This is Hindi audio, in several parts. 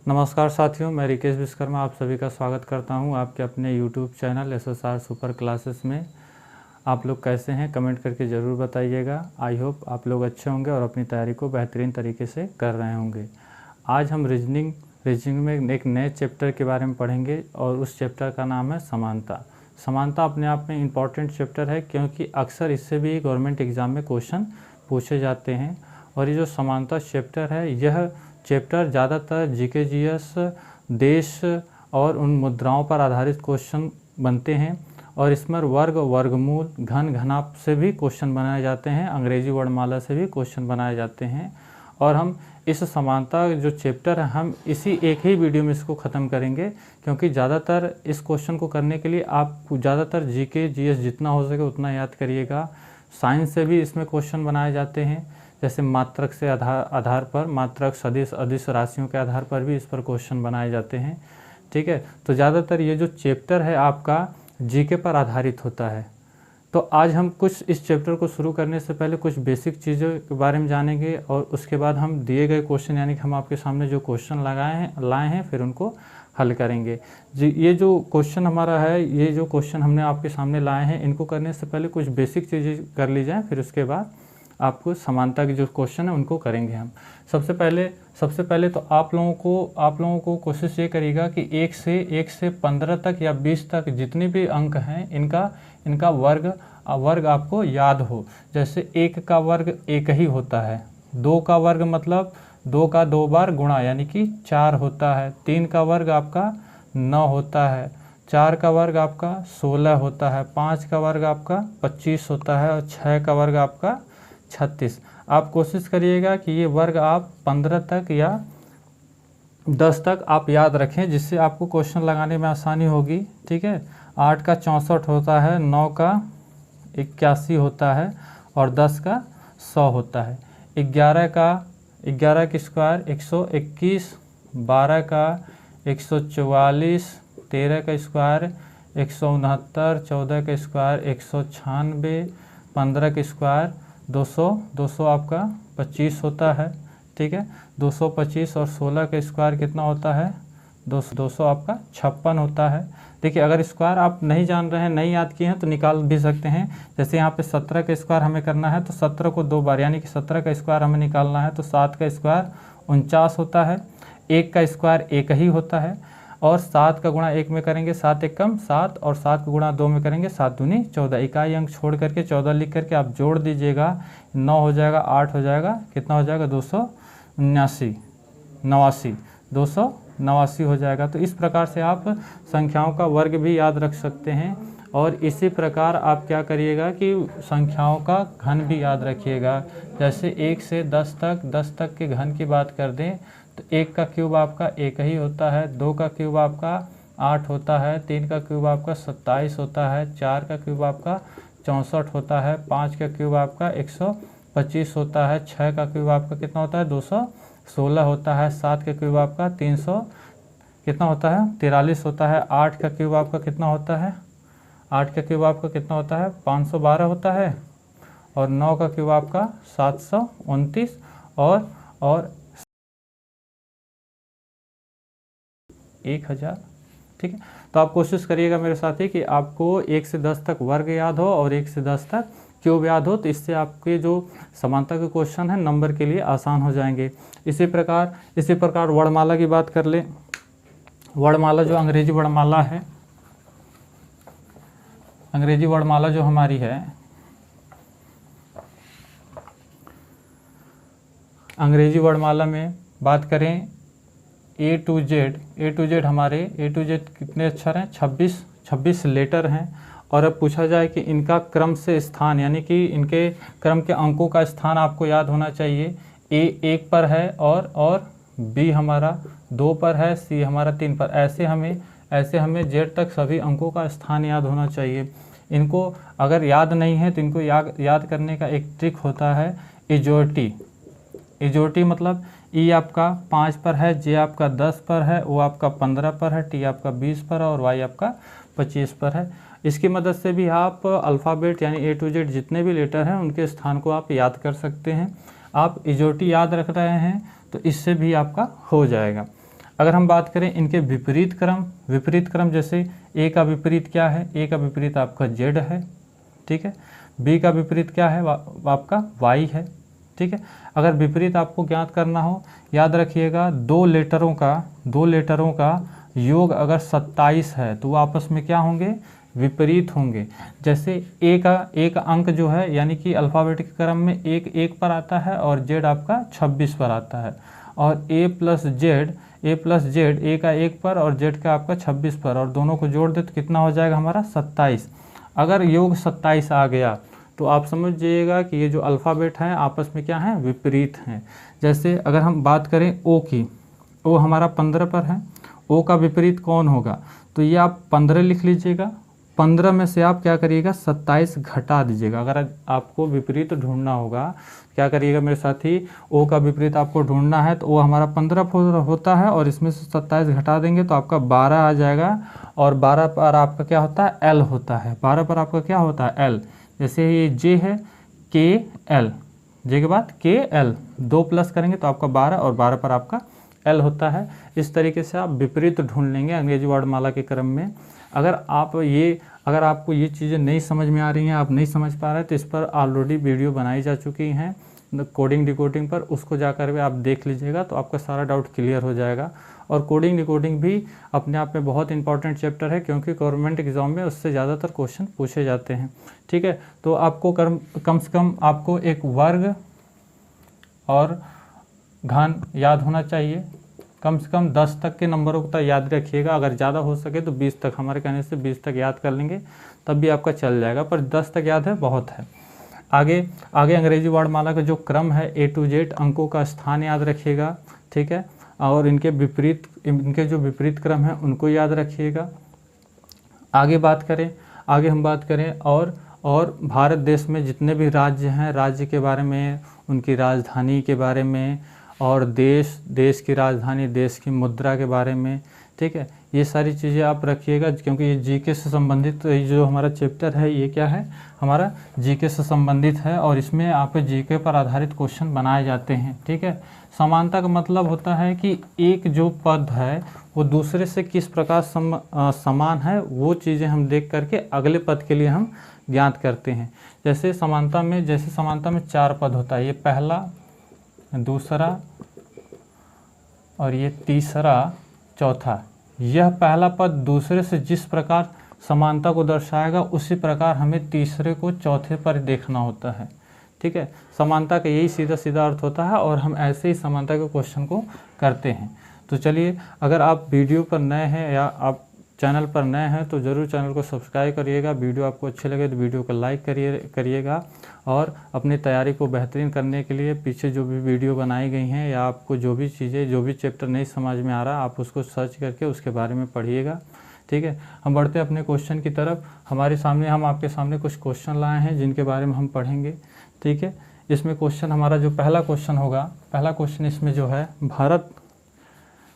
नमस्कार साथियों, मैं रिकेश विश्वकर्मा आप सभी का स्वागत करता हूं आपके अपने YouTube channel SSR super classes में। आप लोग कैसे हैं कमेंट करके ज़रूर बताइएगा। आई होप आप लोग अच्छे होंगे और अपनी तैयारी को बेहतरीन तरीके से कर रहे होंगे। आज हम रीजनिंग में एक नए चैप्टर के बारे में पढ़ेंगे और उस चैप्टर का नाम है समानता। समानता अपने आप में इम्पॉर्टेंट चैप्टर है क्योंकि अक्सर इससे भी गवर्नमेंट एग्ज़ाम में क्वेश्चन पूछे जाते हैं। और ये जो समानता चैप्टर है, यह चैप्टर ज़्यादातर जीके जीएस, देश और उन मुद्राओं पर आधारित क्वेश्चन बनते हैं और इसमें वर्ग, वर्गमूल, घन, घनाप से भी क्वेश्चन बनाए जाते हैं, अंग्रेजी वर्णमाला से भी क्वेश्चन बनाए जाते हैं। और हम इस समानता जो चैप्टर है, हम इसी एक ही वीडियो में इसको ख़त्म करेंगे क्योंकि ज़्यादातर इस क्वेश्चन को करने के लिए आप ज़्यादातर जीके जीएस जितना हो सके उतना याद करिएगा। साइंस से भी इसमें क्वेश्चन बनाए जाते हैं, जैसे मात्रक से आधार पर, मात्रक, सदिश, अदिश राशियों के आधार पर भी इस पर क्वेश्चन बनाए जाते हैं। ठीक है, तो ज़्यादातर ये जो चैप्टर है आपका जीके पर आधारित होता है। तो आज हम कुछ इस चैप्टर को शुरू करने से पहले कुछ बेसिक चीज़ों के बारे में जानेंगे और उसके बाद हम दिए गए क्वेश्चन, यानी कि हम आपके सामने जो क्वेश्चन लाए हैं फिर उनको हल करेंगे। ये जो क्वेश्चन हमारा है, ये जो क्वेश्चन हमने आपके सामने लाए हैं, इनको करने से पहले कुछ बेसिक चीज़ें कर ली जाएँ, फिर उसके बाद आपको समानता के जो क्वेश्चन है उनको करेंगे हम। सबसे पहले तो आप लोगों को कोशिश ये करिएगा कि 1 से 15 तक या 20 तक जितने भी अंक हैं इनका वर्ग आपको याद हो। जैसे 1 का वर्ग 1 ही होता है, 2 का वर्ग मतलब 2 का 2 बार गुणा यानी कि 4 होता है, 3 का वर्ग आपका 9 होता है, 4 का वर्ग आपका 16 होता है, 5 का वर्ग आपका 25 होता है और 6 का वर्ग आपका 36। आप कोशिश करिएगा कि ये वर्ग आप 15 तक या 10 तक आप याद रखें, जिससे आपको क्वेश्चन लगाने में आसानी होगी। ठीक है, 8 का 64 होता है, 9 का 81 होता है और 10 का 100 होता है। 11 की स्क्वायर 121, 12 का 144, 13 का स्क्वायर 169, 14 का स्क्वायर 196, 15 का स्क्वायर 200 आपका 25 होता है। ठीक है, 225 और 16 का स्क्वायर कितना होता है, 200 आपका 56 होता है। देखिए, अगर स्क्वायर आप नहीं जान रहे हैं, नहीं याद किए हैं तो निकाल भी सकते हैं। जैसे यहाँ पे 17 का स्क्वायर हमें करना है तो 17 को 2 बार यानी कि 17 का स्क्वायर हमें निकालना है तो 7 का स्क्वायर 49 होता है, 1 का स्क्वायर 1 ही होता है और 7 का गुणा 1 में करेंगे 7 1 कम 7 और 7 का गुणा 2 में करेंगे 7 दूनी 14। इकाई अंक छोड़ करके 14 लिख करके आप जोड़ दीजिएगा, 9 हो जाएगा, 8 हो जाएगा, कितना हो जाएगा 289 हो जाएगा। तो इस प्रकार से आप संख्याओं का वर्ग भी याद रख सकते हैं और इसी प्रकार आप क्या करिएगा कि संख्याओं का घन भी याद रखिएगा। जैसे 1 से 10 तक के घन की बात कर दें तो 1 का क्यूब आपका 1 ही होता है, 2 का क्यूब आपका 8 होता है, 3 का क्यूब आपका 27 होता है, 4 का क्यूब आपका 64 होता है, 5 का क्यूब आपका 125 होता है, 6 का क्यूब आपका कितना होता है 216 होता है, 7 का क्यूब आपका 300 कितना होता है 43 होता है, 8 का क्यूब आपका कितना होता है 8 का क्यूब आपका कितना होता है 512 होता है और 9 का क्यूब आपका 729 और 1000। ठीक है, तो आप कोशिश करिएगा मेरे साथी कि आपको 1 से 10 तक वर्ग याद हो और 1 से 10 तक क्यूब याद हो, तो इससे आपके जो समानता के क्वेश्चन हैं नंबर के लिए आसान हो जाएंगे। इसी प्रकार वर्णमाला की बात कर ले। वर्णमाला जो अंग्रेजी वर्णमाला है, अंग्रेजी वर्णमाला जो हमारी है, अंग्रेजी वर्णमाला में बात करें A to Z हमारे A to Z कितने अक्षर हैं 26 लेटर हैं। और अब पूछा जाए कि इनका क्रम से स्थान, यानी कि इनके क्रम के अंकों का स्थान आपको याद होना चाहिए। A 1 पर है और B हमारा 2 पर है, C हमारा 3 पर। ऐसे हमें Z तक सभी अंकों का स्थान याद होना चाहिए। इनको अगर याद नहीं है तो इनको याद करने का एक ट्रिक होता है इजोरिटी मतलब E आपका 5 पर है, J आपका 10 पर है, O आपका 15 पर है, T आपका 20 पर है और Y आपका 25 पर है। इसकी मदद से भी आप अल्फ़ाबेट यानी A to Z जितने भी लेटर हैं उनके स्थान को आप याद कर सकते हैं। आप इजोरिटी याद रख रहे हैं तो इससे भी आपका हो जाएगा। अगर हम बात करें इनके विपरीत क्रम जैसे ए का विपरीत क्या है, ए का विपरीत आपका जेड है, ठीक है। बी का विपरीत क्या है, आपका वाई है, ठीक है। अगर विपरीत आपको ज्ञात करना हो, याद रखिएगा दो लेटरों का योग अगर 27 है तो वो आपस में क्या होंगे, विपरीत होंगे। जैसे ए का अंक जो है यानी कि अल्फ़ाबेटिक क्रम में एक पर आता है और जेड आपका 26 पर आता है, और ए प्लस जेड ए का 1 पर और जेड का आपका 26 पर, और दोनों को जोड़ दे तो कितना हो जाएगा हमारा 27। अगर योग 27 आ गया तो आप समझ जाइएगा कि ये जो अल्फ़ाबेट हैं आपस में क्या हैं, विपरीत हैं। जैसे अगर हम बात करें ओ की, ओ हमारा 15 पर है, ओ का विपरीत कौन होगा, तो ये आप 15 लिख लीजिएगा। 15 में से आप क्या करिएगा, 27 घटा दीजिएगा। अगर आपको विपरीत ढूंढना होगा, क्या करिएगा मेरे साथी, ओ का विपरीत आपको ढूंढना है तो ओ हमारा 15 होता है और इसमें से 27 घटा देंगे तो आपका 12 आ जाएगा, और 12 पर आपका क्या होता है, एल होता है। 12 पर आपका क्या होता है, एल। जैसे ये जे है, के एल, जे के बाद के एल, 2 प्लस करेंगे तो आपका 12, और 12 पर आपका एल होता है। इस तरीके से आप विपरीत ढूंढ लेंगे अंग्रेजी वर्णमाला के क्रम में। अगर आपको ये चीज़ें नहीं समझ में आ रही हैं, आप नहीं समझ पा रहे हैं, तो इस पर ऑलरेडी वीडियो बनाई जा चुकी हैं कोडिंग डिकोडिंग पर, उसको जाकर भी आप देख लीजिएगा तो आपका सारा डाउट क्लियर हो जाएगा। और कोडिंग डिकोडिंग भी अपने आप में बहुत इंपॉर्टेंट चैप्टर है, क्योंकि गवर्नमेंट एग्जाम में उससे ज़्यादातर क्वेश्चन पूछे जाते हैं, ठीक है। तो आपको कम से कम आपको एक वर्ग और घन याद होना चाहिए। कम से कम 10 तक के नंबरों को तो याद रखिएगा, अगर ज़्यादा हो सके तो 20 तक, हमारे कहने से 20 तक याद कर लेंगे तब भी आपका चल जाएगा, पर 10 तक याद है बहुत है। आगे अंग्रेजी वर्णमाला का जो क्रम है A to Z, अंकों का स्थान याद रखिएगा, ठीक है। और इनके जो विपरीत क्रम है उनको याद रखिएगा। आगे हम बात करें और भारत देश में जितने भी राज्य हैं, राज्य के बारे में, उनकी राजधानी के बारे में, और देश की राजधानी, देश की मुद्रा के बारे में, ठीक है। ये सारी चीज़ें आप रखिएगा, क्योंकि ये जीके से संबंधित जो हमारा चैप्टर है ये क्या है, हमारा जीके से संबंधित है, और इसमें आप जीके पर आधारित क्वेश्चन बनाए जाते हैं, ठीक है। समानता का मतलब होता है कि एक जो पद है वो दूसरे से किस प्रकार समान है, वो चीज़ें हम देख करके अगले पद के लिए हम ज्ञात करते हैं। जैसे समानता में 4 पद होता है, ये पहला, दूसरा और ये तीसरा, चौथा। यह पहला पद दूसरे से जिस प्रकार समानता को दर्शाएगा उसी प्रकार हमें तीसरे को चौथे पर देखना होता है, ठीक है। समानता का यही सीधा अर्थ होता है, और हम ऐसे ही समानता के क्वेश्चन को करते हैं। तो चलिए, अगर आप वीडियो पर नए हैं या आप चैनल पर नए हैं तो ज़रूर चैनल को सब्सक्राइब करिएगा। वीडियो आपको अच्छे लगे तो वीडियो को लाइक करिएगा, और अपनी तैयारी को बेहतरीन करने के लिए पीछे जो भी वीडियो बनाई गई हैं, या आपको जो भी चैप्टर नहीं समझ में आ रहा, आप उसको सर्च करके उसके बारे में पढ़िएगा, ठीक है। हम बढ़ते हैं अपने क्वेश्चन की तरफ। हम आपके सामने कुछ क्वेश्चन लाए हैं जिनके बारे में हम पढ़ेंगे, ठीक है। इसमें क्वेश्चन हमारा जो पहला क्वेश्चन होगा, पहला क्वेश्चन इसमें जो है,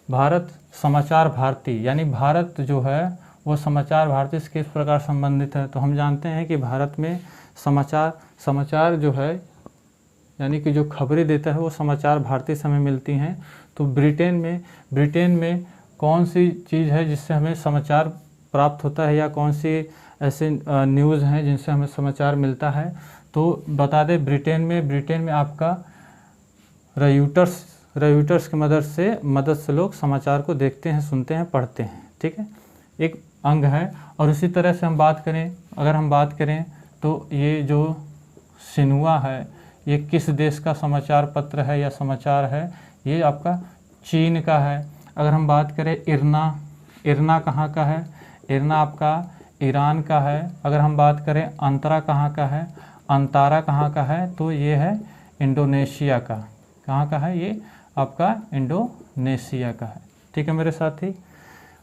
भारत समाचार भारती, यानी भारत जो है वो समाचार भारती से किस प्रकार संबंधित है। तो हम जानते हैं कि भारत में समाचार जो है, यानी कि जो खबरें देता है वो समाचार भारती से हमें मिलती हैं। तो ब्रिटेन में कौन सी चीज़ है जिससे हमें समाचार प्राप्त होता है, या कौन सी ऐसे न्यूज़ हैं जिनसे हमें समाचार मिलता है। तो बता दें, ब्रिटेन में आपका रॉयटर्स की मदद से लोग समाचार को देखते हैं, सुनते हैं, पढ़ते हैं, ठीक है, एक अंग है। और इसी तरह से अगर हम बात करें तो ये जो सिन्हुआ है, ये किस देश का समाचार पत्र है या समाचार है, ये आपका चीन का है। अगर हम बात करें इरना कहाँ का है, इरना आपका ईरान का है। अगर हम बात करें अंतरा कहाँ का है, अंतारा कहाँ का है, तो ये है इंडोनेशिया का। कहाँ का है, ये आपका इंडोनेशिया का है, ठीक है मेरे साथी।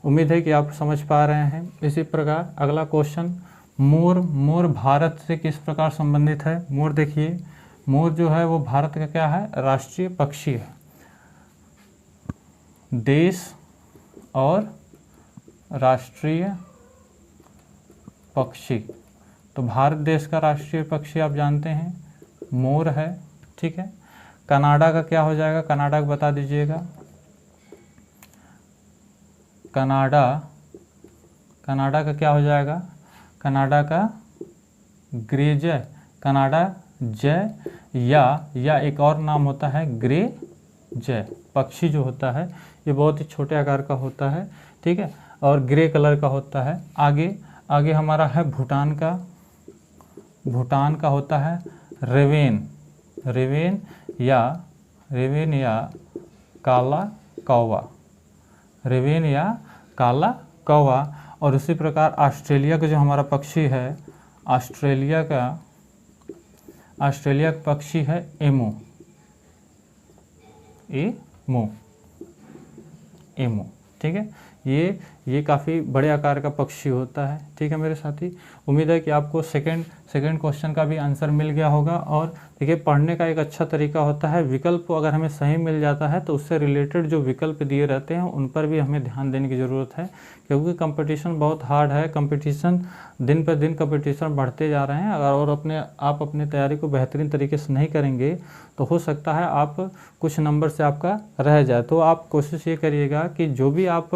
उम्मीद है कि आप समझ पा रहे हैं। इसी प्रकार अगला क्वेश्चन, मोर भारत से किस प्रकार संबंधित है। मोर देखिए, मोर जो है वो भारत का क्या है, राष्ट्रीय पक्षी है। देश और राष्ट्रीय पक्षी, तो भारत देश का राष्ट्रीय पक्षी आप जानते हैं मोर है, ठीक है। कनाडा का क्या हो जाएगा, कनाडा का बता दीजिएगा। कनाडा, कनाडा का क्या हो जाएगा, कनाडा का ग्रे जय, कनाडा जय, या एक और नाम होता है ग्रे जय। पक्षी जो होता है ये बहुत ही छोटे आकार का होता है, ठीक है, और ग्रे कलर का होता है। आगे हमारा है भूटान का, भूटान का होता है रेवेन, रेवेन या काला कौवा, रेवेन या काला कौवा। और उसी प्रकार ऑस्ट्रेलिया का जो हमारा पक्षी है, ऑस्ट्रेलिया का पक्षी है एमू, एमू, ठीक है। ये काफ़ी बड़े आकार का पक्षी होता है, ठीक है मेरे साथी। उम्मीद है कि आपको सेकंड क्वेश्चन का भी आंसर मिल गया होगा। और देखिए, पढ़ने का एक अच्छा तरीका होता है, विकल्प अगर हमें सही मिल जाता है तो उससे रिलेटेड जो विकल्प दिए रहते हैं उन पर भी हमें ध्यान देने की ज़रूरत है, क्योंकि कंपटीशन बहुत हार्ड है। कंपटीशन दिन पर दिन कंपटीशन बढ़ते जा रहे हैं। और आप अपने तैयारी को बेहतरीन तरीके से नहीं करेंगे तो हो सकता है आप कुछ नंबर से आपका रह जाए। तो आप कोशिश ये करिएगा कि जो भी आप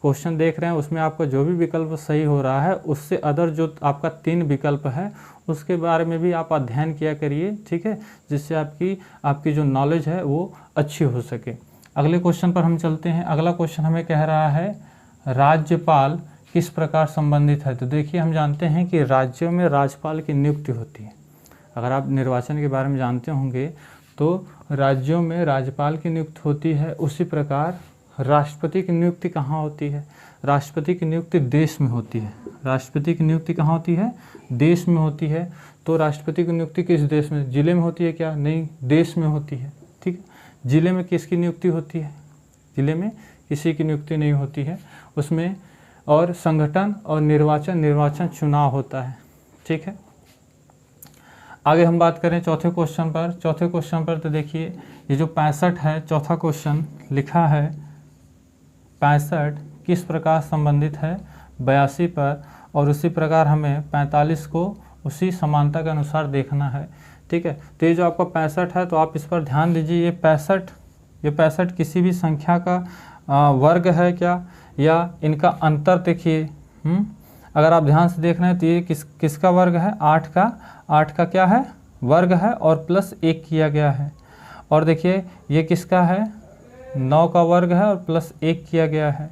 क्वेश्चन देख रहे हैं उसमें आपका जो भी विकल्प सही हो रहा है उससे अदर जो आपका 3 विकल्प है उसके बारे में भी आप अध्ययन किया करिए, ठीक है, जिससे आपकी जो नॉलेज है वो अच्छी हो सके। अगले क्वेश्चन पर हम चलते हैं। अगला क्वेश्चन हमें कह रहा है राज्यपाल किस प्रकार संबंधित है। तो देखिए, हम जानते हैं कि राज्यों में राज्यपाल की नियुक्ति होती है। अगर आप निर्वाचन के बारे में जानते होंगे तो राज्यों में राज्यपाल की नियुक्ति होती है। उसी प्रकार राष्ट्रपति की नियुक्ति कहाँ होती है, राष्ट्रपति की नियुक्ति देश में होती है। राष्ट्रपति की नियुक्ति कहाँ होती है, देश में होती है। तो राष्ट्रपति की नियुक्ति किस देश में, जिले में होती है क्या, नहीं, देश में होती है, ठीक है। जिले में किसकी नियुक्ति होती है, जिले में किसी की नियुक्ति नहीं होती है उसमें। और संगठन और निर्वाचन चुनाव होता है, ठीक है। आगे हम बात करें चौथे क्वेश्चन पर। तो देखिए, ये जो 65 है, चौथा क्वेश्चन लिखा है 65 किस प्रकार संबंधित है 82 पर। और उसी प्रकार हमें 45 को उसी समानता के अनुसार देखना है, ठीक है। तो ये जो आपका 65 है तो आप इस पर ध्यान दीजिए। ये 65 किसी भी संख्या का वर्ग है क्या, या इनका अंतर देखिए। अगर आप ध्यान से देख रहे हैं तो ये किसका वर्ग है, 8 का क्या है, वर्ग है, और प्लस 1 किया गया है। और देखिए, ये किसका है, 9 का वर्ग है और प्लस 1 किया गया है,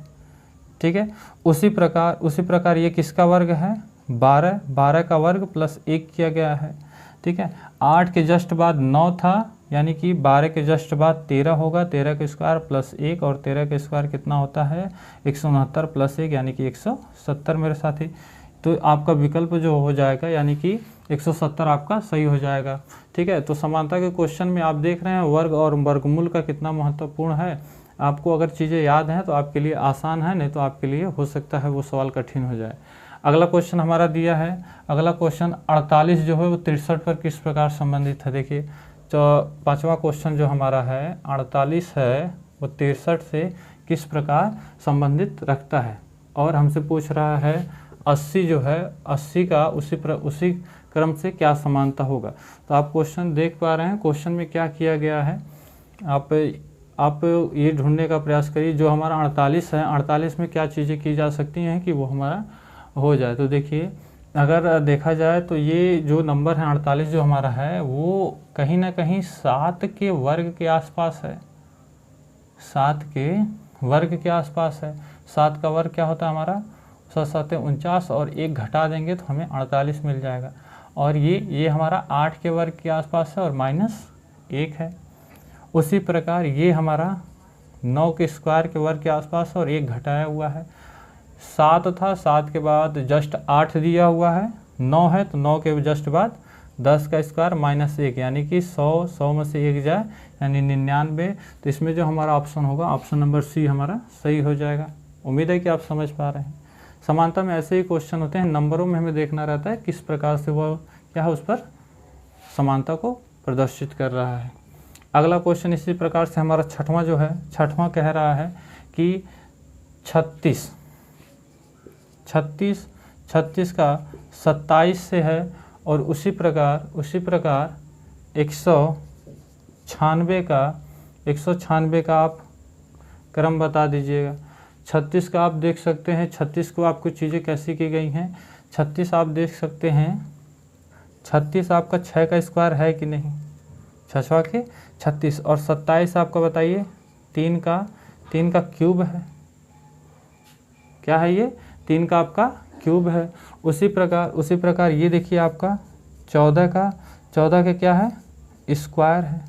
ठीक है। उसी प्रकार ये किसका वर्ग है, 12 का वर्ग प्लस 1 किया गया है, ठीक है। 8 के जस्ट बाद 9 था, यानी कि 12 के जस्ट बाद 13 होगा, 13 के स्क्वायर प्लस 1, और 13 के स्क्वायर कितना होता है, 169 प्लस 1 यानी कि 170 मेरे साथी। तो आपका विकल्प जो हो जाएगा यानी कि 170 आपका सही हो जाएगा, ठीक है। तो समानता के क्वेश्चन में आप देख रहे हैं वर्ग और वर्गमूल का कितना महत्वपूर्ण है। आपको अगर चीज़ें याद हैं तो आपके लिए आसान है, नहीं तो आपके लिए हो सकता है वो सवाल कठिन हो जाए। अगला क्वेश्चन हमारा दिया है, अगला क्वेश्चन 48 जो है वो 63 पर किस प्रकार संबंधित है। देखिए, तो 5वां क्वेश्चन जो हमारा है 48 है वो 63 से किस प्रकार संबंधित रखता है। और हमसे पूछ रहा है 80 जो है, 80 का उसी क्रम से क्या समानता होगा। तो आप क्वेश्चन देख पा रहे हैं, क्वेश्चन में क्या किया गया है, आप ये ढूंढने का प्रयास करिए जो हमारा 48 है, 48 में क्या चीज़ें की जा सकती हैं कि वो हमारा हो जाए। तो देखिए, अगर देखा जाए तो ये जो नंबर है 48 जो हमारा है वो कहीं ना कहीं 7 के वर्ग के आसपास है, 7 के वर्ग के आसपास है। 7 का वर्ग क्या होता है हमारा, 7 × 49, और 1 घटा देंगे तो हमें 48 मिल जाएगा। और ये हमारा 8 के वर्ग के आसपास है और -1 है। उसी प्रकार ये हमारा 9 के स्क्वायर के वर्ग के आसपास है और 1 घटाया हुआ है। 7 था, 7 के बाद जस्ट 8 दिया हुआ है, 9 है तो 9 के जस्ट बाद 10 का स्क्वायर -1 यानी कि 100 में से 1 जाए यानी 99। तो इसमें जो हमारा ऑप्शन होगा, ऑप्शन नंबर सी हमारा सही हो जाएगा। उम्मीद है कि आप समझ पा रहे हैं। समानता में ऐसे ही क्वेश्चन होते हैं, नंबरों में हमें देखना रहता है किस प्रकार से वो क्या है उस पर समानता को प्रदर्शित कर रहा है। अगला क्वेश्चन इसी प्रकार से हमारा 6वां जो है, 6वां कह रहा है कि 36 का 27 से है। और उसी प्रकार 196 का आप क्रम बता दीजिएगा। 36 का आप देख सकते हैं, 36 को आपको चीज़ें कैसी की गई हैं। 36 आप देख सकते हैं, 36 आपका 6 का स्क्वायर है कि नहीं, 6 के 36। और 27 आपका बताइए 3 का क्यूब है। क्या है ये, 3 का आपका क्यूब है। उसी प्रकार ये देखिए आपका 14 का क्या है, स्क्वायर है।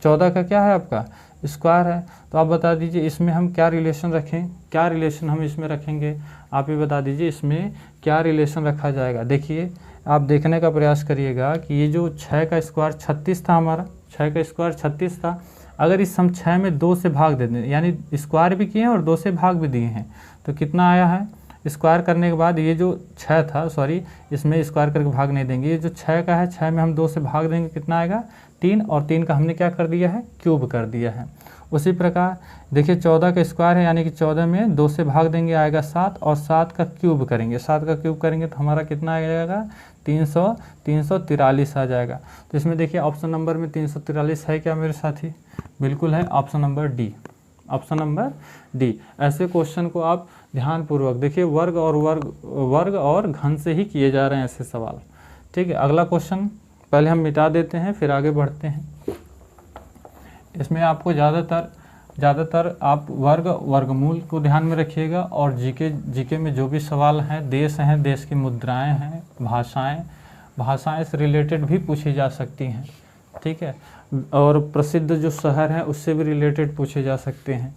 14 का क्या है आपका, स्क्वायर है। तो आप बता दीजिए इसमें हम क्या रिलेशन रखें, क्या रिलेशन हम इसमें रखेंगे, आप ही बता दीजिए इसमें क्या रिलेशन रखा जाएगा। देखिए आप देखने का प्रयास करिएगा कि ये जो 6 का स्क्वायर 36 था हमारा, 6 का स्क्वायर 36 था। अगर इस हम 6 में 2 से भाग दे दें, यानी स्क्वायर भी किए हैं और 2 से भाग भी दिए हैं, तो कितना आया है, स्क्वायर करने के बाद ये जो 6 था, सॉरी इसमें स्क्वायर करके भाग नहीं देंगे, ये जो 6 का है 6 में हम 2 से भाग देंगे, कितना आएगा 3, और 3 का हमने क्या कर दिया है, क्यूब कर दिया है। उसी प्रकार देखिए 14 का स्क्वायर है, यानी कि 14 में 2 से भाग देंगे आएगा 7, और 7 का क्यूब करेंगे, 7 का क्यूब करेंगे तो हमारा कितना आ जाएगा 343 आ जाएगा। तो इसमें देखिए ऑप्शन नंबर में 343 है क्या मेरे साथी, बिल्कुल है, option number D, option number D. ऐसे क्वेश्चन को आप ध्यानपूर्वक देखिए, वर्ग और घन से ही किए जा रहे हैं ऐसे सवाल। ठीक है, अगला क्वेश्चन पहले हम मिटा देते हैं फिर आगे बढ़ते हैं। इसमें आपको ज़्यादातर आप वर्गमूल को ध्यान में रखिएगा, और जीके में जो भी सवाल हैं, देश की मुद्राएं हैं, भाषाएं से रिलेटेड भी पूछी जा सकती हैं। ठीक है, और प्रसिद्ध जो शहर हैं उससे भी रिलेटेड पूछे जा सकते हैं।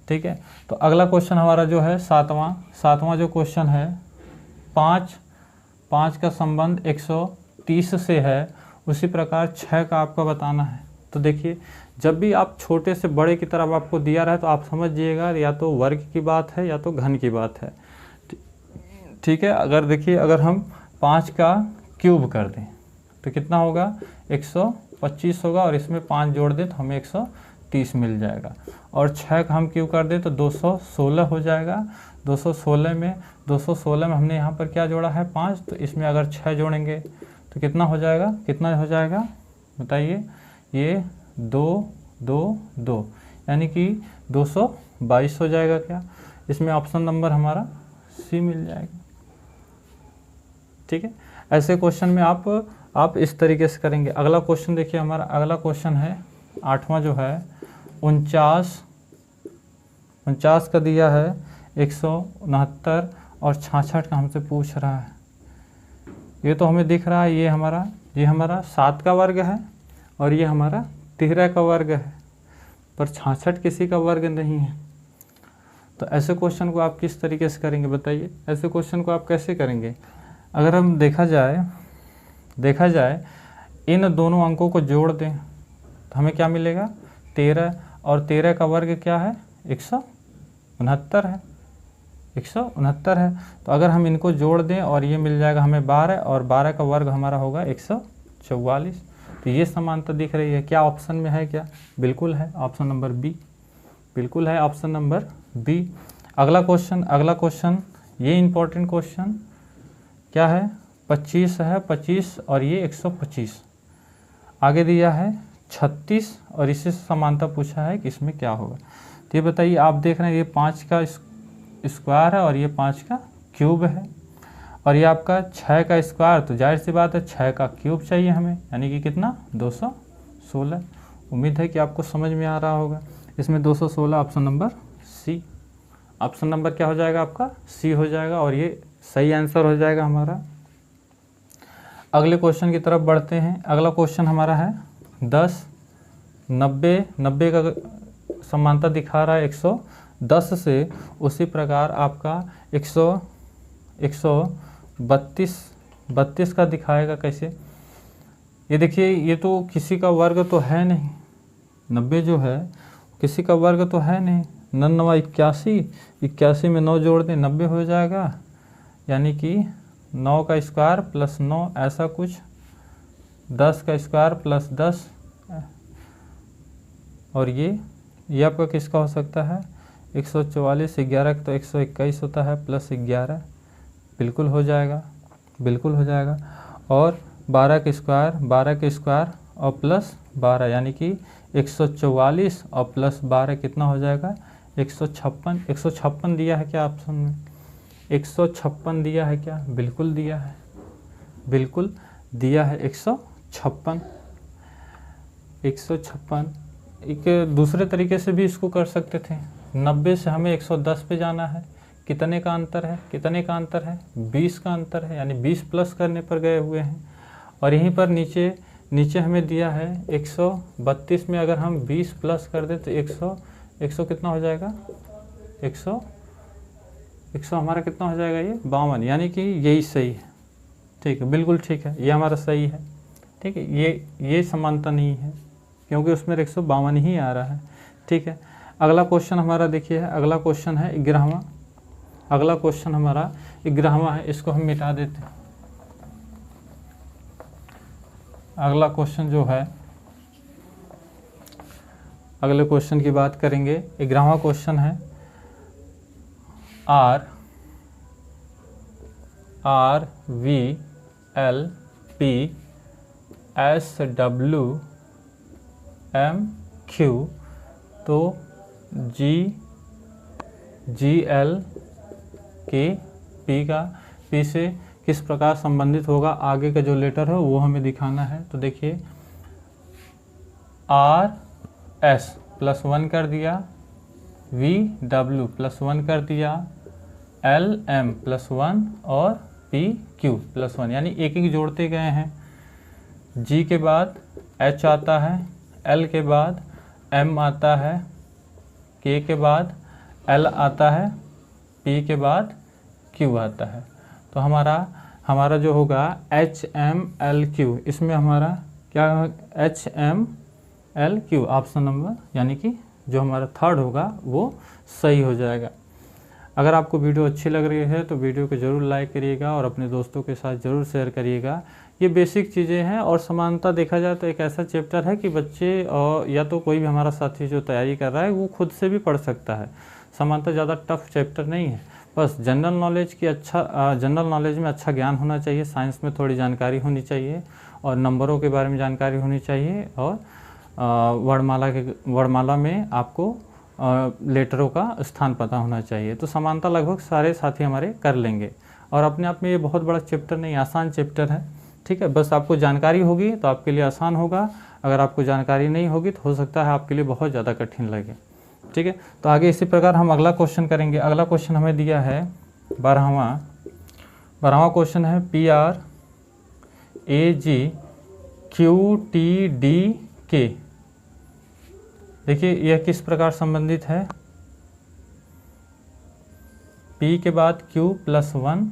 ठीक है, तो अगला क्वेश्चन हमारा जो है सातवां जो क्वेश्चन है, 5 का संबंध 130 से है, उसी प्रकार 6 का आपका बताना है। तो देखिए जब भी आप छोटे से बड़े की तरफ आपको दिया रहे तो आप समझिएगा या तो वर्ग की बात है या तो घन की बात है। ठीक है, अगर देखिए अगर हम 5 का क्यूब कर दें तो कितना होगा, 125 होगा, और इसमें 5 जोड़ दें तो हमें 130 मिल जाएगा। और 6 का हम क्यूब कर दें तो 216 हो जाएगा। 216 में हमने यहाँ पर क्या जोड़ा है, 5, तो इसमें अगर 6 जोड़ेंगे तो कितना हो जाएगा बताइए, ये 2 यानी कि 222 हो जाएगा क्या। इसमें ऑप्शन नंबर हमारा सी मिल जाएगा। ठीक है, ऐसे क्वेश्चन में आप इस तरीके से करेंगे। अगला क्वेश्चन देखिए, हमारा अगला क्वेश्चन है 8वां जो है 49 का दिया है, 169 और 66 का हमसे पूछ रहा है। ये तो हमें दिख रहा है ये हमारा 7 का वर्ग है और ये हमारा 13 का वर्ग है, पर 66 किसी का वर्ग नहीं है। तो ऐसे क्वेश्चन को आप किस तरीके से करेंगे बताइए, ऐसे क्वेश्चन को आप कैसे करेंगे। अगर हम देखा जाए इन दोनों अंकों को जोड़ दें तो हमें क्या मिलेगा, 13, और 13 का वर्ग क्या है, 169 है, 169 है। तो अगर हम इनको जोड़ दें और ये मिल जाएगा हमें 12, और 12 का वर्ग हमारा होगा 144। तो ये समानता दिख रही है। क्या ऑप्शन में है, क्या बिल्कुल है, ऑप्शन नंबर बी, बिल्कुल है ऑप्शन नंबर बी। अगला क्वेश्चन ये इंपॉर्टेंट क्वेश्चन क्या है, 25 है, 25 और ये 125। आगे दिया है 36 और इससे समानता पूछा है कि इसमें क्या होगा। तो ये बताइए, आप देख रहे हैं ये 5 का स्क्वायर है और ये 5 का क्यूब है, और ये आपका 6 का स्क्वायर, तो जाहिर सी बात है 6 का क्यूब चाहिए हमें, यानी कि कितना 216। उम्मीद है कि आपको समझ में आ रहा होगा। इसमें 216 option number C, option number क्या हो जाएगा आपका, सी हो जाएगा, और ये सही आंसर हो जाएगा हमारा। अगले क्वेश्चन की तरफ बढ़ते हैं। अगला क्वेश्चन हमारा है 10, 90 का समानता दिखा रहा है 110 से, उसी प्रकार आपका 132 का दिखाएगा कैसे। ये देखिए, ये तो किसी का वर्ग तो है नहीं, 90 जो है किसी का वर्ग तो है नहीं। 9 81 में 9 जोड़ दें 90 हो जाएगा, यानी कि 9 का स्क्वायर प्लस 9 ऐसा कुछ, 10 का स्क्वायर प्लस 10, और ये आपका किसका हो सकता है, 144, 11 तो 121 होता है, प्लस 11, बिल्कुल हो जाएगा। और 12 का स्क्वायर और प्लस 12, यानी कि 144 और प्लस 12 कितना हो जाएगा, 156 दिया है क्या ऑप्शन में? 156 दिया है क्या? बिल्कुल दिया है, बिल्कुल दिया है 156। 156 एक दूसरे तरीके से भी इसको कर सकते थे। 90 से हमें 110 पे जाना है। कितने का अंतर है? कितने का अंतर है? 20 का अंतर है, यानी 20 प्लस करने पर गए हुए हैं। और यहीं पर नीचे हमें दिया है 132 में अगर हम 20 प्लस कर दें तो 100 कितना हो जाएगा? 100 हमारा कितना हो जाएगा? ये 52, यानी कि यही सही है। ठीक है, बिल्कुल ठीक है, ये हमारा सही है। ठीक है, ये समानता नहीं है क्योंकि उसमें 152 ही आ रहा है। ठीक है, अगला क्वेश्चन हमारा देखिए, अगला क्वेश्चन है 11वां। अगला क्वेश्चन हमारा 11वां है, इसको हम मिटा देते हैं। अगला क्वेश्चन जो है, अगले क्वेश्चन की बात करेंगे। 11वां क्वेश्चन है R V L P S W M Q, तो G L K P से किस प्रकार संबंधित होगा? आगे का जो लेटर है वो हमें दिखाना है। तो देखिए, R S प्लस 1 कर दिया, V W प्लस 1 कर दिया, L M प्लस 1 और P Q प्लस 1, यानी एक एक जोड़ते गए हैं। G के बाद H आता है, L के बाद M आता है, K के बाद L आता है, P के बाद Q आता है। तो हमारा जो होगा HMLQ, इसमें हमारा क्या HMLQ ऑप्शन नंबर, यानी कि जो हमारा थर्ड होगा वो सही हो जाएगा। अगर आपको वीडियो अच्छी लग रही है तो वीडियो को ज़रूर लाइक करिएगा और अपने दोस्तों के साथ ज़रूर शेयर करिएगा। ये बेसिक चीज़ें हैं और समानता देखा जाए तो एक ऐसा चैप्टर है कि बच्चे और या तो कोई भी हमारा साथी जो तैयारी कर रहा है वो खुद से भी पढ़ सकता है। समानता ज़्यादा टफ चैप्टर नहीं है, बस जनरल नॉलेज में अच्छा ज्ञान होना चाहिए, साइंस में थोड़ी जानकारी होनी चाहिए और नंबरों के बारे में जानकारी होनी चाहिए, और वर्णमाला में आपको लेटरों का स्थान पता होना चाहिए। तो समानता लगभग सारे साथी हमारे कर लेंगे और अपने आप में ये बहुत बड़ा चैप्टर नहीं, आसान चैप्टर है। ठीक है, बस आपको जानकारी होगी तो आपके लिए आसान होगा, अगर आपको जानकारी नहीं होगी तो हो सकता है आपके लिए बहुत ज़्यादा कठिन लगे। ठीक है, तो आगे इसी प्रकार हम अगला क्वेश्चन करेंगे। अगला क्वेश्चन हमें दिया है 12वां क्वेश्चन है PRAGQTDK। देखिए यह किस प्रकार संबंधित है? P के बाद Q प्लस 1,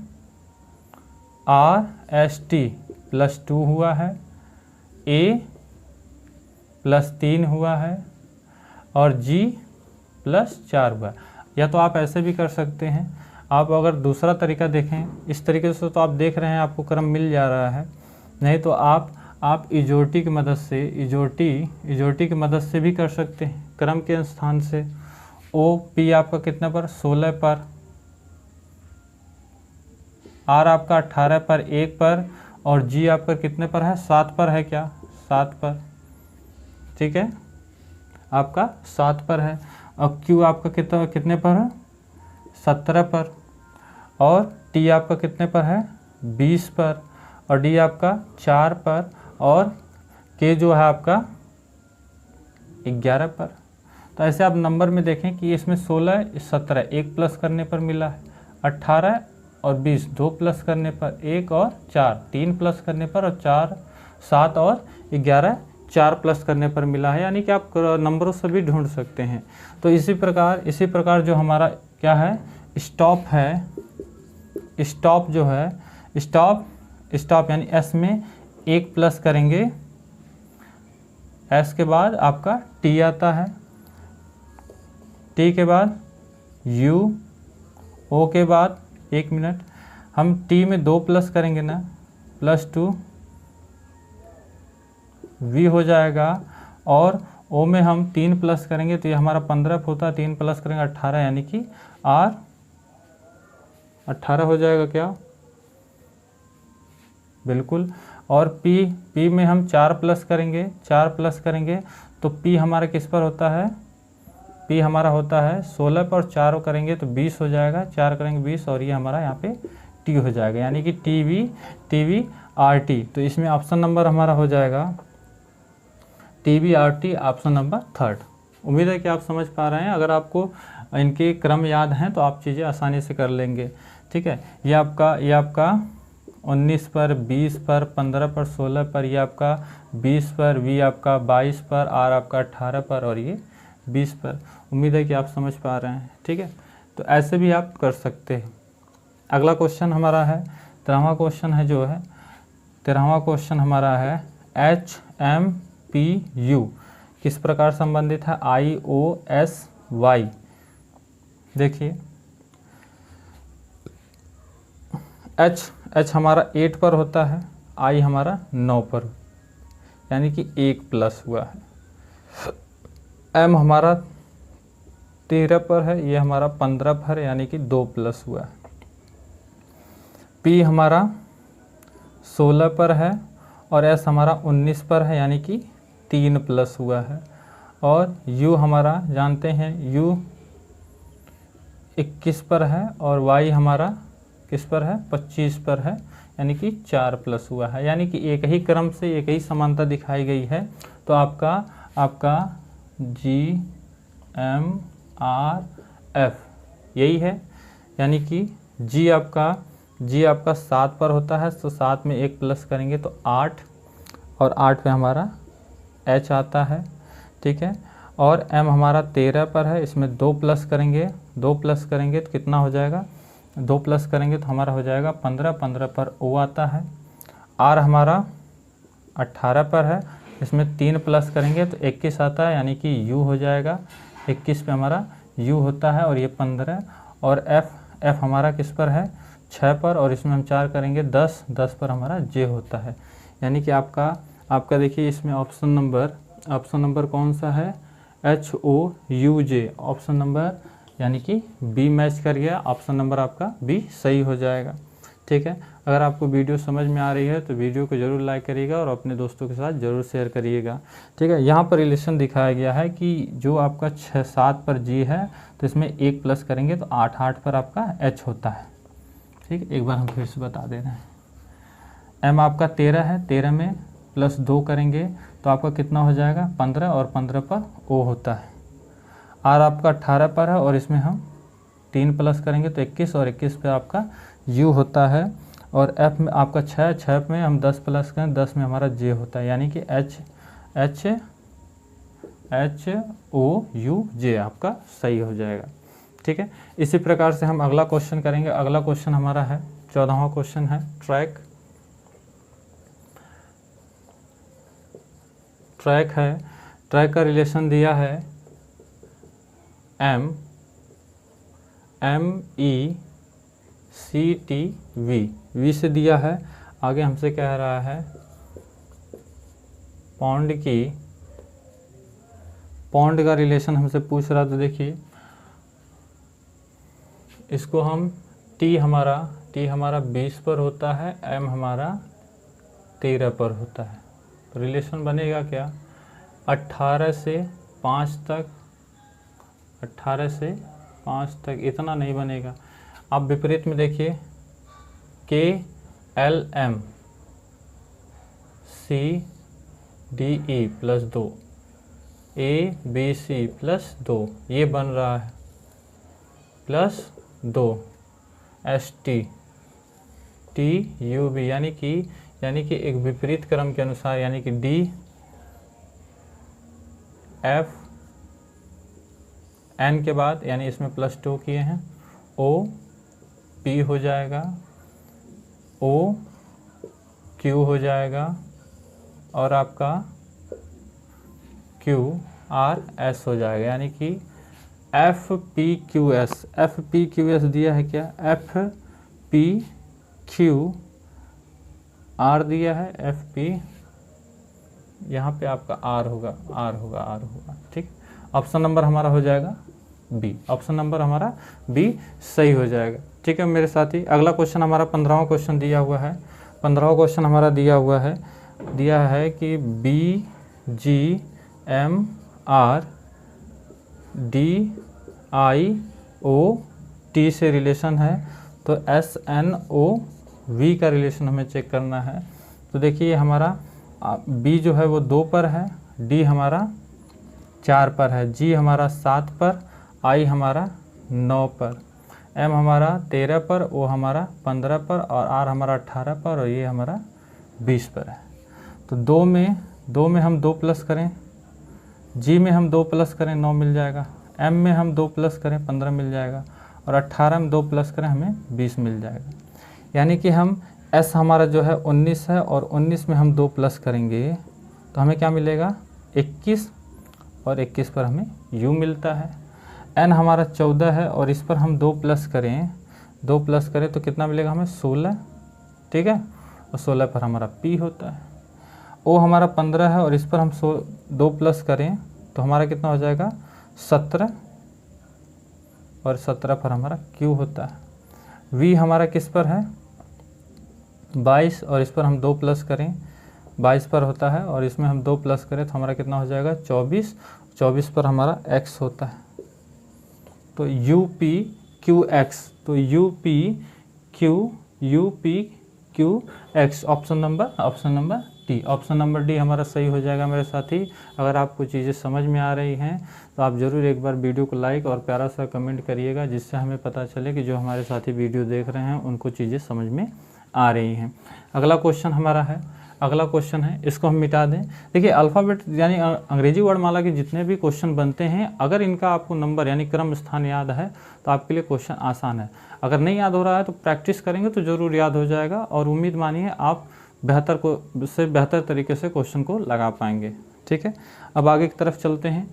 RST प्लस 2 हुआ है, A प्लस 3 हुआ है और G प्लस 4 हुआ। या तो आप ऐसे भी कर सकते हैं, आप अगर दूसरा तरीका देखें, इस तरीके से तो आप देख रहे हैं आपको क्रम मिल जा रहा है, नहीं तो आप इजोटी की मदद से इजोटी की मदद से भी कर सकते हैं। क्रम के स्थान से OP आपका कितने पर? 16 पर, R आपका 18 पर, 1 पर, और G आपका कितने पर है? 7 पर है क्या? 7 पर। ठीक है, आपका 7 पर है। और Q आपका कितने पर है? 17 पर। और T आपका कितने पर है? 20 पर। और D आपका 4 पर। और K जो है आपका 11 पर। तो ऐसे आप नंबर में देखें कि इसमें 16, 17 1 प्लस करने पर मिला है, 18 और 20 2 प्लस करने पर, 1 और 4 3 प्लस करने पर, और 4 7 और 11 4 प्लस करने पर मिला है। यानी कि आप नंबरों से भी ढूंढ सकते हैं। तो इसी प्रकार जो हमारा क्या है, स्टॉप है, स्टॉप जो है, स्टॉप यानी S में 1 प्लस करेंगे, S के बाद आपका T आता है, T के बाद U, O के बाद 1 मिनट हम T में 2 प्लस करेंगे ना, प्लस 2 V हो जाएगा, और O में हम 3 प्लस करेंगे तो ये हमारा 15 होता है, 3 प्लस करेंगे 18, यानी कि R 18 हो जाएगा क्या? बिल्कुल। और P में हम 4 प्लस करेंगे तो P हमारा किस पर होता है? P हमारा होता है 16 पर 4 करेंगे तो 20 हो जाएगा, 4 करेंगे 20 और ये हमारा यहाँ पे T हो जाएगा, यानी कि TVRT। तो इसमें ऑप्शन नंबर हमारा हो जाएगा TVRT, ऑप्शन नंबर 3। उम्मीद है कि आप समझ पा रहे हैं। अगर आपको इनके क्रम याद हैं तो आप चीज़ें आसानी से कर लेंगे। ठीक है, ये आपका 19 पर, 20 पर, 15 पर, 16 पर, ये आपका 20 पर, V आपका 22 पर, R आपका 18 पर और ये 20 पर। उम्मीद है कि आप समझ पा रहे हैं। ठीक है, तो ऐसे भी आप कर सकते हैं। अगला क्वेश्चन हमारा है 13वां क्वेश्चन है जो है 13वां क्वेश्चन हमारा है HMPU किस प्रकार संबंधित है? IOSY। देखिए H हमारा 8 पर होता है, I हमारा 9 पर, यानी कि 1 प्लस हुआ है। M हमारा 13 पर है, ये हमारा 15 पर है, यानी कि 2 प्लस हुआ है। P हमारा 16 पर है और S हमारा 19 पर है, यानी कि 3 प्लस हुआ है। और U हमारा जानते हैं U 21 पर है और Y हमारा किस पर है? 25 पर है, यानी कि 4 प्लस हुआ है। यानी कि एक ही क्रम से एक ही समानता दिखाई गई है। तो आपका GMRF यही है, यानी कि G आपका 7 पर होता है, तो 7 में 1 प्लस करेंगे तो 8 और 8 पे हमारा H आता है। ठीक है, और M हमारा 13 पर है, इसमें 2 प्लस करेंगे तो कितना हो जाएगा? 2 प्लस करेंगे तो हमारा हो जाएगा 15, 15 पर O आता है। R हमारा 18 पर है, इसमें 3 प्लस करेंगे तो 21 आता है, यानी कि U हो जाएगा। 21 पे हमारा U होता है और ये 15। और F हमारा किस पर है? 6 पर, और इसमें हम 4 करेंगे 10 पर हमारा J होता है। यानी कि आपका देखिए इसमें ऑप्शन नंबर कौन सा है? HOUJ ऑप्शन नंबर, यानी कि B मैच कर गया। ऑप्शन नंबर आपका B सही हो जाएगा। ठीक है, अगर आपको वीडियो समझ में आ रही है तो वीडियो को ज़रूर लाइक करिएगा और अपने दोस्तों के साथ ज़रूर शेयर करिएगा। ठीक है, यहाँ पर रिलेशन दिखाया गया है कि जो आपका 6-7 पर G है तो इसमें 1 प्लस करेंगे तो 8 पर आपका H होता है। ठीक, एक बार हम फिर से बता दे रहे हैं। M आपका 13 है, 13 में प्लस 2 करेंगे तो आपका कितना हो जाएगा? 15 और 15 पर O होता है। R आपका 18 पर है और इसमें हम 3 प्लस करेंगे तो 21 और 21 पे आपका U होता है। और F में आपका 6 में हम 10 प्लस करें, 10 में हमारा J होता है, यानी कि HOUJ आपका सही हो जाएगा। ठीक है, इसी प्रकार से हम अगला क्वेश्चन करेंगे। अगला क्वेश्चन हमारा है 14वां क्वेश्चन है ट्रैक है। ट्रैक का रिलेशन दिया है MECTV, V से दिया है। आगे हमसे कह रहा है पॉन्ड का रिलेशन हमसे पूछ रहा। तो देखिए इसको हम T हमारा 20 पर होता है, M हमारा 13 पर होता है। तो रिलेशन बनेगा क्या? 18 से 5 तक इतना नहीं बनेगा। आप विपरीत में देखिए KLM CDE plus 2 ABC plus 2 ये बन रहा है प्लस 2 ST TUB, यानी कि एक विपरीत क्रम के अनुसार, यानी कि DF N के बाद, यानी इसमें प्लस 2 किए हैं, OP हो जाएगा, OQ हो जाएगा और आपका QRS हो जाएगा, यानी कि FPQS दिया है क्या? FPQR दिया है, FP यहाँ पे आपका R होगा। ठीक, ऑप्शन नंबर हमारा हो जाएगा B। ऑप्शन नंबर हमारा B सही हो जाएगा। ठीक है मेरे साथी, अगला क्वेश्चन हमारा 15वां क्वेश्चन दिया हुआ है। 15वां क्वेश्चन हमारा दिया है कि BGMR DIOT से रिलेशन है, तो SNOV का रिलेशन हमें चेक करना है। तो देखिए हमारा B जो है वो 2 पर है, D हमारा 4 पर है, G हमारा 7 पर, I हमारा 9 पर, M हमारा 13 पर, O हमारा 15 पर और R हमारा 18 पर और ये हमारा 20 पर है। तो 2 में हम 2 प्लस करें, G में हम 2 प्लस करें 9 मिल जाएगा, M में हम 2 प्लस करें 15 मिल जाएगा और 18 में 2 प्लस करें हमें 20 मिल जाएगा। यानी कि हम S हमारा जो है 19 है और 19 में हम 2 प्लस करेंगे तो हमें क्या मिलेगा 21 और 21 पर हमें U मिलता है। N हमारा 14 है और इस पर हम 2 प्लस करें तो कितना मिलेगा हमें 16, ठीक है, और 16 पर हमारा P होता है। O हमारा 15 है और इस पर हम 2 प्लस करें तो हमारा कितना हो जाएगा 17 और 17 पर हमारा Q होता है। V हमारा किस पर है 22 और इस पर हम 2 प्लस करें 22 पर होता है और इसमें हम 2 प्लस करें तो हमारा कितना हो जाएगा 24 पर हमारा X होता है। तो UPQX, तो UPQX option number D, option number D हमारा सही हो जाएगा मेरे साथी। अगर आपको चीज़ें समझ में आ रही हैं तो आप ज़रूर एक बार वीडियो को लाइक और प्यारा सा कमेंट करिएगा, जिससे हमें पता चले कि जो हमारे साथी वीडियो देख रहे हैं उनको चीज़ें समझ में आ रही हैं। अगला क्वेश्चन हमारा है, अगला क्वेश्चन है, इसको हम मिटा दें। देखिए अल्फ़ाबेट यानी अंग्रेजी वर्णमाला के जितने भी क्वेश्चन बनते हैं, अगर इनका आपको नंबर यानी क्रम स्थान याद है तो आपके लिए क्वेश्चन आसान है। अगर नहीं याद हो रहा है तो प्रैक्टिस करेंगे तो ज़रूर याद हो जाएगा और उम्मीद मानिए आप बेहतर तरीके से क्वेश्चन को लगा पाएंगे। ठीक है, अब आगे की तरफ चलते हैं।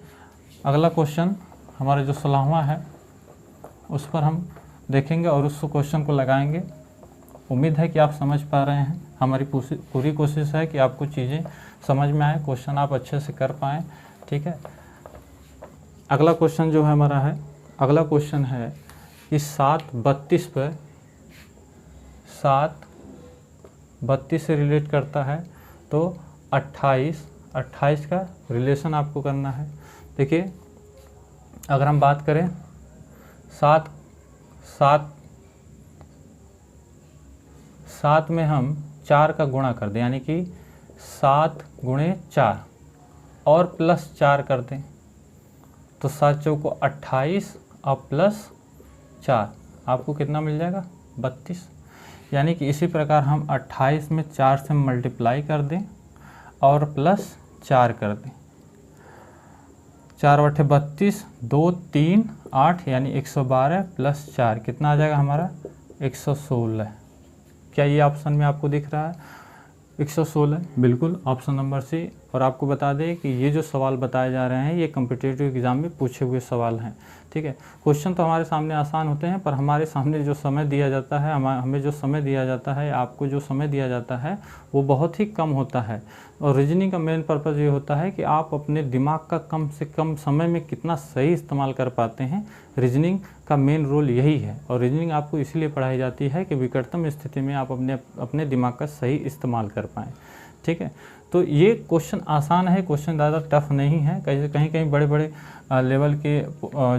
अगला क्वेश्चन हमारा जो 16वां है उस पर हम देखेंगे और उस क्वेश्चन को लगाएंगे। उम्मीद है कि आप समझ पा रहे हैं। हमारी पूरी कोशिश है कि आपको चीज़ें समझ में आए, क्वेश्चन आप अच्छे से कर पाएँ। ठीक है, अगला क्वेश्चन जो है हमारा है, अगला क्वेश्चन है कि 7:32 पर 7:32 से रिलेट करता है, तो 28 का रिलेशन आपको करना है। देखिए अगर हम बात करें 7 में हम 4 का गुणा कर दें, यानी कि 7 गुणे 4 और प्लस 4 कर दें तो 7 चौको 28 और प्लस 4 आपको कितना मिल जाएगा 32। यानी कि इसी प्रकार हम 28 में 4 से मल्टीप्लाई कर दें और प्लस 4 कर दें। 4 बटे 32, 2 3 8 यानी 112 प्लस 4 कितना आ जाएगा हमारा 116। क्या ये ऑप्शन में आपको दिख रहा है 116? बिल्कुल ऑप्शन नंबर सी। और आपको बता दें कि ये जो सवाल बताए जा रहे हैं ये कॉम्पिटिटिव एग्ज़ाम में पूछे हुए सवाल हैं। ठीक है, क्वेश्चन तो हमारे सामने आसान होते हैं, पर हमारे सामने जो समय दिया जाता है, हमें जो समय दिया जाता है, आपको जो समय दिया जाता है वो बहुत ही कम होता है। और रीजनिंग का मेन पर्पज़ ये होता है कि आप अपने दिमाग का कम से कम समय में कितना सही इस्तेमाल कर पाते हैं। रीजनिंग का मेन रोल यही है और रीजनिंग आपको इसलिए पढ़ाई जाती है कि विकटतम स्थिति में आप अपने दिमाग का सही इस्तेमाल कर पाएँ। ठीक है, तो ये क्वेश्चन आसान है, क्वेश्चन ज़्यादा टफ नहीं है। कहीं बड़े लेवल के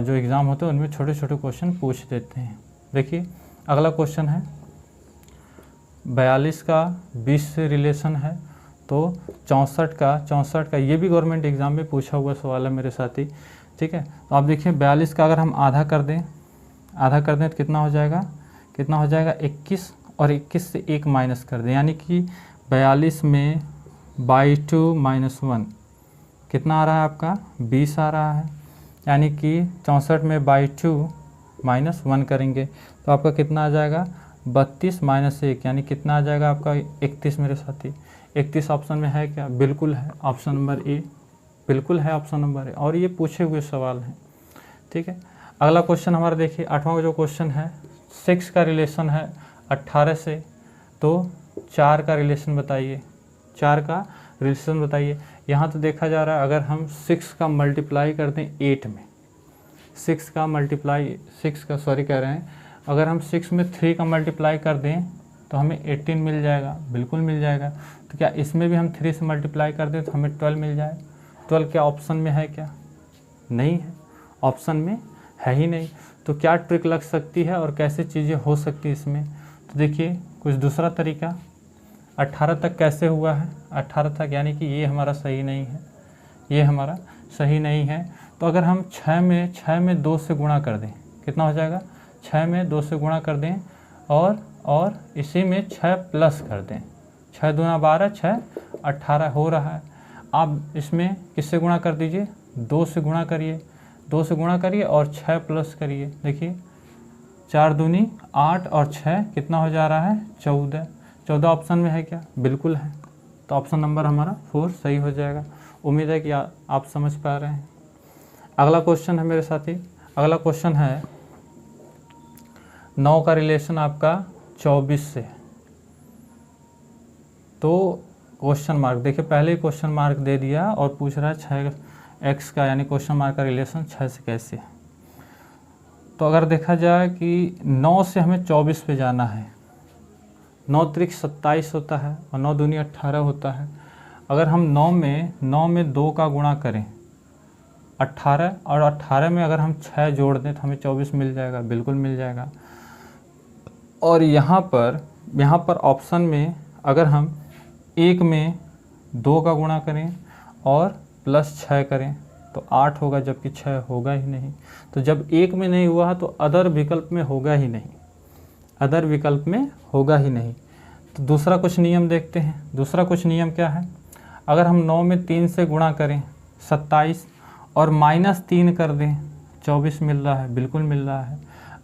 जो एग्ज़ाम होते हैं उनमें छोटे छोटे क्वेश्चन पूछ देते हैं। देखिए अगला क्वेश्चन है 42 का 20 से रिलेशन है, तो 64 का ये भी गवर्नमेंट एग्ज़ाम में पूछा हुआ सवाल है मेरे साथी। ठीक है, तो आप देखिए 42 का अगर हम आधा कर दें तो कितना हो जाएगा 21 और 21 से 1 माइनस कर दें, यानी कि 42 में 2 - 1 कितना आ रहा है आपका 20 आ रहा है। यानी कि 64 में 2 - 1 करेंगे तो आपका कितना आ जाएगा 32 - 1 यानी कितना आ जाएगा आपका 31 मेरे साथी। 31 ऑप्शन में है क्या? बिल्कुल है, ऑप्शन नंबर ए, बिल्कुल है ऑप्शन नंबर ए, और ये पूछे हुए सवाल हैं। ठीक है, अगला क्वेश्चन हमारा देखिए 8वां जो क्वेश्चन है 6 का रिलेशन है 18 से, तो 4 का रिलेशन बताइए। 4 का रिलेशन बताइए। यहाँ तो देखा जा रहा है अगर हम 6 का मल्टीप्लाई कर दें 8 में, अगर हम 6 में 3 का मल्टीप्लाई कर दें तो हमें 18 मिल जाएगा। बिल्कुल मिल जाएगा। तो क्या इसमें भी हम 3 से मल्टीप्लाई कर दें तो हमें 12 मिल जाए? 12 क्या ऑप्शन में है क्या? नहीं है। ऑप्शन में है ही नहीं। तो क्या ट्रिक लग सकती है और कैसे चीज़ें हो सकती है इसमें, तो देखिए कुछ दूसरा तरीका। 18 तक कैसे हुआ है, 18 तक यानी कि ये हमारा सही नहीं है, ये हमारा सही नहीं है। तो अगर हम 6 में 2 से गुणा कर दें, कितना हो जाएगा, 6 में 2 से गुणा कर दें और इसी में 6 प्लस कर दें, 6 दूना 12, 6 18 हो रहा है। आप इसमें किससे गुणा कर दीजिए, 2 से गुणा करिए, 2 से गुणा करिए और 6 प्लस करिए। देखिए 4 दूनी 8 और 6 कितना हो जा रहा है, 14। 14 ऑप्शन में है क्या, बिल्कुल है। तो ऑप्शन नंबर हमारा 4 सही हो जाएगा। उम्मीद है कि आप समझ पा रहे हैं। अगला क्वेश्चन है मेरे साथी, अगला क्वेश्चन है 9 का रिलेशन आपका 24 से। तो क्वेश्चन मार्क देखिए, पहले ही क्वेश्चन मार्क दे दिया और पूछ रहा है 6x का यानी क्वेश्चन मार्क का रिलेशन 6 से कैसे। तो अगर देखा जाए कि 9 से हमें 24 पे जाना है, 9 त्रिक 27 होता है और 9 दूनी 18 होता है। अगर हम 9 में 2 का गुणा करें 18 और 18 में अगर हम 6 जोड़ दें तो हमें 24 मिल जाएगा, बिल्कुल मिल जाएगा। और यहाँ पर ऑप्शन में अगर हम 1 में 2 का गुणा करें और प्लस 6 करें तो 8 होगा, जबकि 6 होगा ही नहीं। तो जब 1 में नहीं हुआ तो अदर विकल्प में होगा ही नहीं, अदर विकल्प में होगा ही नहीं। तो दूसरा कुछ नियम देखते हैं। दूसरा कुछ नियम क्या है, अगर हम 9 में 3 से गुणा करें 27 और -3 कर दें 24 मिल रहा है, बिल्कुल मिल रहा है।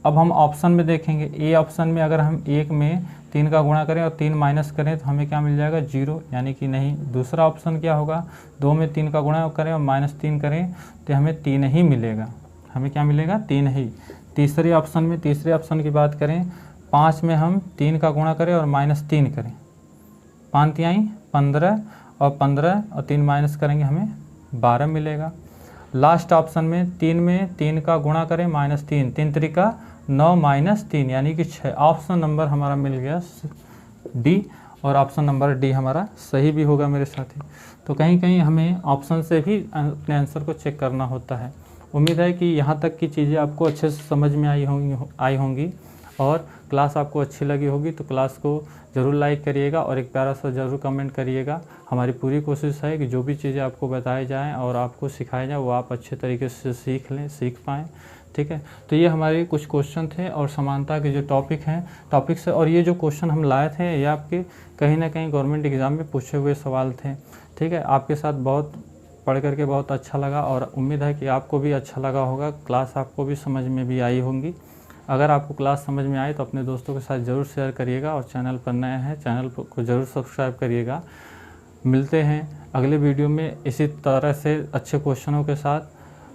अब हम ऑप्शन में देखेंगे, ए ऑप्शन में अगर हम 1 में 3 का गुणा करें और 3 माइनस करें तो हमें क्या मिल जाएगा, 0, यानी कि नहीं। दूसरा ऑप्शन क्या होगा, 2 में 3 का गुणा करें और -3 करें तो हमें 3 ही मिलेगा, हमें क्या मिलेगा, 3 ही। तीसरे ऑप्शन की बात करें, 5 में हम 3 का गुणा करें और -3 करें, 5 तिहाई 15 और 3 माइनस करेंगे हमें 12 मिलेगा। लास्ट ऑप्शन में 3 का गुणा करें -3, 3 त्रिका 9 -3 यानी कि 6। ऑप्शन नंबर हमारा मिल गया डी, और ऑप्शन नंबर डी हमारा सही भी होगा मेरे साथी। तो कहीं कहीं हमें ऑप्शन से भी अपने आंसर को चेक करना होता है। उम्मीद है कि यहाँ तक की चीज़ें आपको अच्छे से समझ में आई होंगी और क्लास आपको अच्छी लगी होगी। तो क्लास को ज़रूर लाइक करिएगा और एक प्यारा सा ज़रूर कमेंट करिएगा। हमारी पूरी कोशिश है कि जो भी चीज़ें आपको बताई जाएं और आपको सिखाई जाए वो आप अच्छे तरीके से सीख पाएँ, ठीक है। तो ये हमारे कुछ क्वेश्चन थे और समानता के जो टॉपिक्स है, और ये जो क्वेश्चन हम लाए थे ये आपके कहीं ना कहीं गवर्नमेंट एग्ज़ाम में पूछे हुए सवाल थे, ठीक है। आपके साथ बहुत पढ़ करके बहुत अच्छा लगा और उम्मीद है कि आपको भी अच्छा लगा होगा। क्लास आपको भी समझ में भी आई होंगी। अगर आपको क्लास समझ में आए तो अपने दोस्तों के साथ ज़रूर शेयर करिएगा और चैनल पर नए हैं चैनल को ज़रूर सब्सक्राइब करिएगा। मिलते हैं अगले वीडियो में इसी तरह से अच्छे क्वेश्चनों के साथ।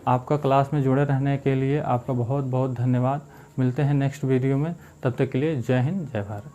आपका क्लास में जुड़े रहने के लिए आपका बहुत बहुत धन्यवाद। मिलते हैं नेक्स्ट वीडियो में, तब तक के लिए जय हिंद जय भारत।